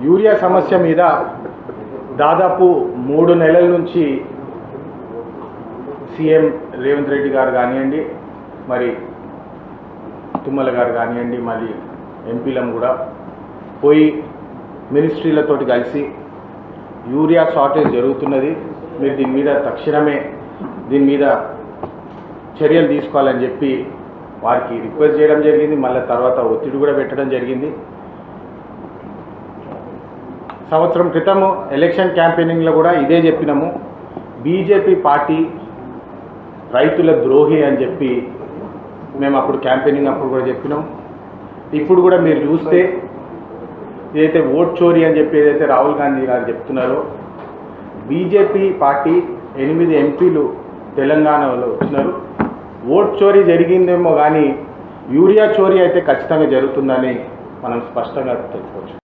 Urea సమస్య మీద దాదాపు 3 నెలల నుంచి సీఎం రేవంత్ రెడ్డి గారు కానివ్వండి, మరి తుమ్మల గారు కానివ్వండి, మరి ఎంపీలను కూడా పోయి మినిస్ట్రీలతోటి కలిసి యూరియా షార్టేజ్ జరుగుతున్నది, మీరు దీని మీద తక్షణమే దీని మీద చర్యలు తీసుకోవాలని చెప్పి వారికి రిక్వెస్ట్ చేయడం జరిగింది. మళ్ళీ తర్వాత ఒత్తిడి కూడా పెట్టడం జరిగింది. సంవత్సరం క్రితము ఎలక్షన్ క్యాంపెయినింగ్లో కూడా ఇదే చెప్పినాము. బీజేపీ పార్టీ రైతుల ద్రోహి అని చెప్పి మేము అప్పుడు క్యాంపెయినింగ్ అప్పుడు కూడా చెప్పినాం. ఇప్పుడు కూడా మీరు చూస్తే ఏదైతే ఓట్ చోరీ అని చెప్పి ఏదైతే రాహుల్ గాంధీ గారు చెప్తున్నారో, బీజేపీ పార్టీ 8 ఎంపీలు తెలంగాణలో వచ్చినారు. ఓట్ చోరీ జరిగిందేమో కానీ యూరియా చోరీ అయితే ఖచ్చితంగా జరుగుతుందని మనం స్పష్టంగా తెలుసుకోవచ్చు.